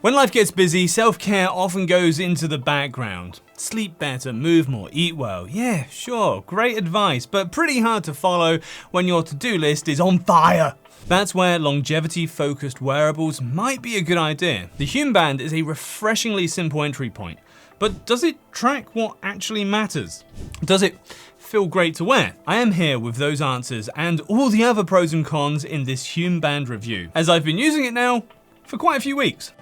When life gets busy, self-care often goes into the background. Sleep better, move more, eat well. Yeah, sure, great advice, but pretty hard to follow when your to-do list is on fire. That's where longevity-focused wearables might be a good idea. The Hume Band is a refreshingly simple entry point, but does it track what actually matters? Does it feel great to wear? I am here with those answers and all the other pros and cons in this Hume Band review, as I've been using it now for quite a few weeks.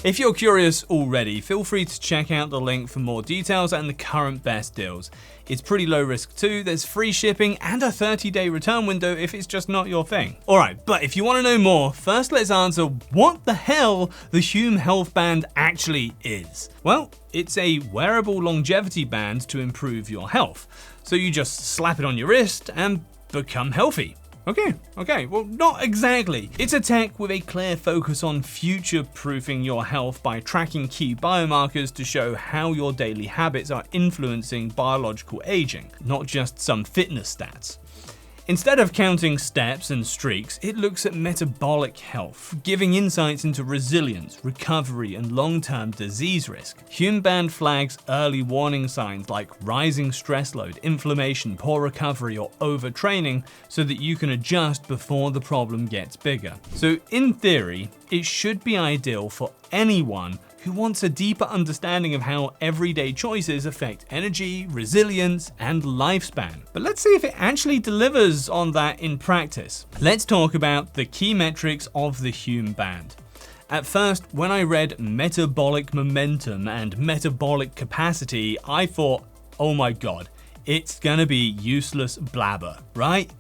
If you're curious already, feel free to check out the link for more details and the current best deals. It's pretty low risk too, there's free shipping and a 30-day return window if it's just not your thing. Alright, but if you want to know more, first let's answer what the hell the Hume Health Band actually is. Well, it's a wearable longevity band to improve your health. So you just slap it on your wrist and become healthy. Okay, well, not exactly. It's a tech with a clear focus on future-proofing your health by tracking key biomarkers to show how your daily habits are influencing biological aging, not just some fitness stats. Instead of counting steps and streaks, it looks at metabolic health, giving insights into resilience, recovery, and long-term disease risk. Hume Band flags early warning signs like rising stress load, inflammation, poor recovery, or overtraining so that you can adjust before the problem gets bigger. So in theory, it should be ideal for anyone who wants a deeper understanding of how everyday choices affect energy, resilience, and lifespan. But let's see if it actually delivers on that in practice. Let's talk about the key metrics of the Hume Band. At first, when I read metabolic momentum and metabolic capacity, I thought, oh my god, it's gonna be useless blabber, right?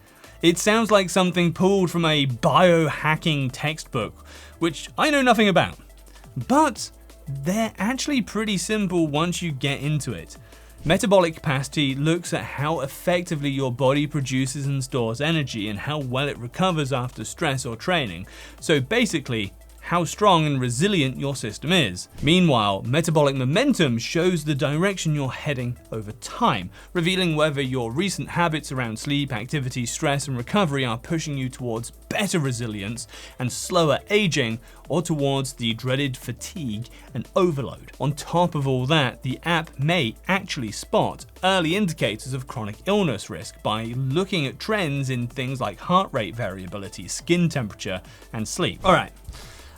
It sounds like something pulled from a biohacking textbook, which I know nothing about. But they're actually pretty simple once you get into it. Metabolic capacity looks at how effectively your body produces and stores energy and how well it recovers after stress or training. So basically, how strong and resilient your system is. Meanwhile, metabolic momentum shows the direction you're heading over time, revealing whether your recent habits around sleep, activity, stress, and recovery are pushing you towards better resilience and slower aging, or towards the dreaded fatigue and overload. On top of all that, the app may actually spot early indicators of chronic illness risk by looking at trends in things like heart rate variability, skin temperature, and sleep. Alright.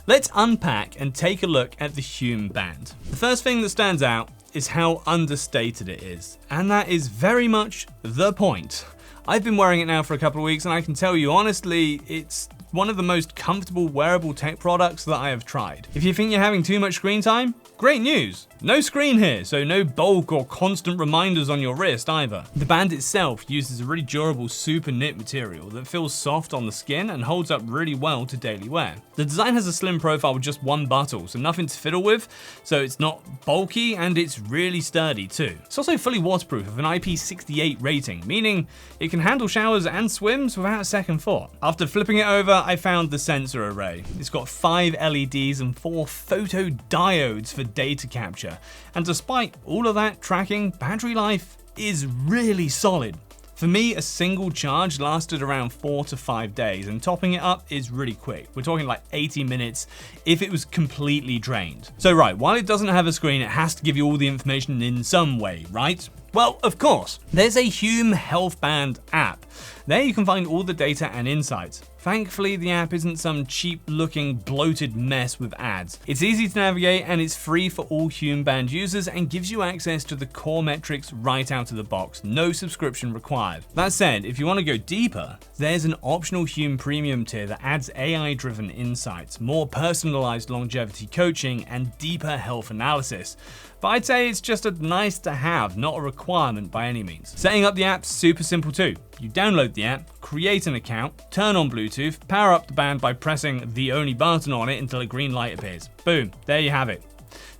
Let's unpack and take a look at the Hume Band. The first thing that stands out is how understated it is, and that is very much the point. I've been wearing it now for a couple of weeks and I can tell you honestly, it's one of the most comfortable wearable tech products that I have tried. If you think you're having too much screen time, great news. No screen here, so no bulk or constant reminders on your wrist either. The band itself uses a really durable super knit material that feels soft on the skin and holds up really well to daily wear. The design has a slim profile with just one button, so nothing to fiddle with, so it's not bulky and it's really sturdy too. It's also fully waterproof with an IP68 rating, meaning it can handle showers and swims without a second thought. After flipping it over, I found the sensor array. It's got 5 LEDs and 4 photodiodes for data capture. And despite all of that tracking, battery life is really solid. For me, a single charge lasted around 4 to 5 days, and topping it up is really quick. We're talking like 80 minutes if it was completely drained. So right, while it doesn't have a screen, it has to give you all the information in some way, right? Well, of course. There's a Hume Health Band app. There you can find all the data and insights. Thankfully, the app isn't some cheap-looking, bloated mess with ads. It's easy to navigate and it's free for all Hume Band users and gives you access to the core metrics right out of the box. No subscription required. That said, if you want to go deeper, there's an optional Hume Premium tier that adds AI-driven insights, more personalized longevity coaching, and deeper health analysis. But I'd say it's just a nice to have, not a requirement by any means. Setting up the app's super simple too. You download the app, create an account, turn on Bluetooth, power up the band by pressing the only button on it until a green light appears. Boom, there you have it.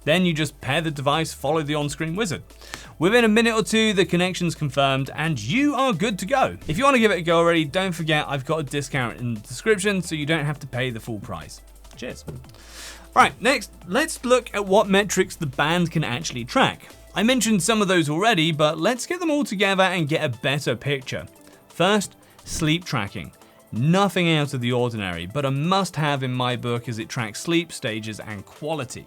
Then you just pair the device, follow the on-screen wizard. Within a minute or two, the connection's confirmed and you are good to go. If you want to give it a go already, don't forget I've got a discount in the description so you don't have to pay the full price. Cheers. Alright, next, let's look at what metrics the band can actually track. I mentioned some of those already, but let's get them all together and get a better picture. First, sleep tracking. Nothing out of the ordinary, but a must-have in my book as it tracks sleep stages and quality.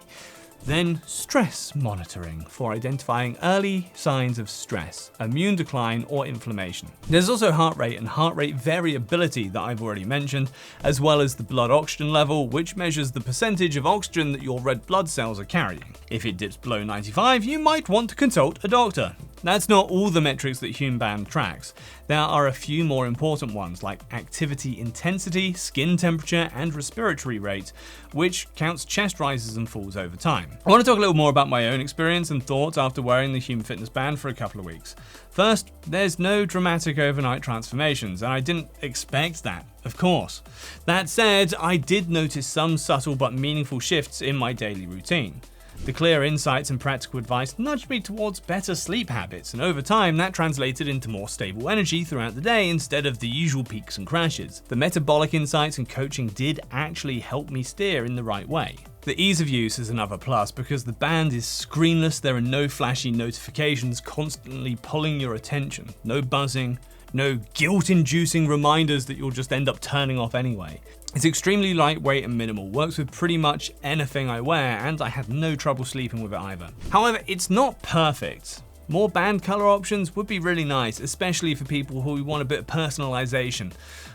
Then stress monitoring for identifying early signs of stress, immune decline or inflammation. There's also heart rate and heart rate variability that I've already mentioned, as well as the blood oxygen level, which measures the percentage of oxygen that your red blood cells are carrying. If it dips below 95, you might want to consult a doctor. That's not all the metrics that Hume Band tracks. There are a few more important ones like activity intensity, skin temperature, and respiratory rate, which counts chest rises and falls over time. I want to talk a little more about my own experience and thoughts after wearing the Hume Fitness Band for a couple of weeks. First, there's no dramatic overnight transformations, and I didn't expect that, of course. That said, I did notice some subtle but meaningful shifts in my daily routine. The clear insights and practical advice nudged me towards better sleep habits, and over time that translated into more stable energy throughout the day instead of the usual peaks and crashes. The metabolic insights and coaching did actually help me steer in the right way. The ease of use is another plus because the band is screenless, there are no flashy notifications constantly pulling your attention, no buzzing, no guilt-inducing reminders that you'll just end up turning off anyway. It's extremely lightweight and minimal, works with pretty much anything I wear, and I had no trouble sleeping with it either. However, it's not perfect. More band color options would be really nice, especially for people who want a bit of personalization.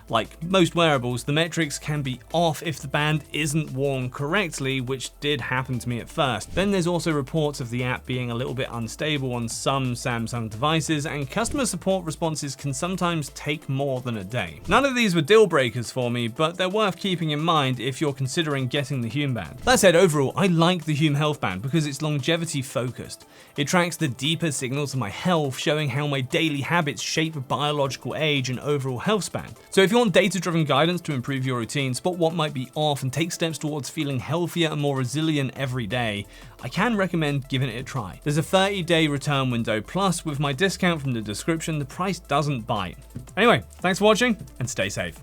Like most wearables, the metrics can be off if the band isn't worn correctly, which did happen to me at first. Then there's also reports of the app being a little bit unstable on some Samsung devices, and customer support responses can sometimes take more than a day. None of these were deal breakers for me, but they're worth keeping in mind if you're considering getting the Hume Band. That said, overall, I like the Hume Health Band because it's longevity focused. It tracks the deeper signals of my health, showing how my daily habits shape biological age and overall health span. So if you want data-driven guidance to improve your routine, spot what might be off, and take steps towards feeling healthier and more resilient every day, I can recommend giving it a try. There's a 30-day return window, plus with my discount from the description, the price doesn't bite. Anyway, thanks for watching and stay safe.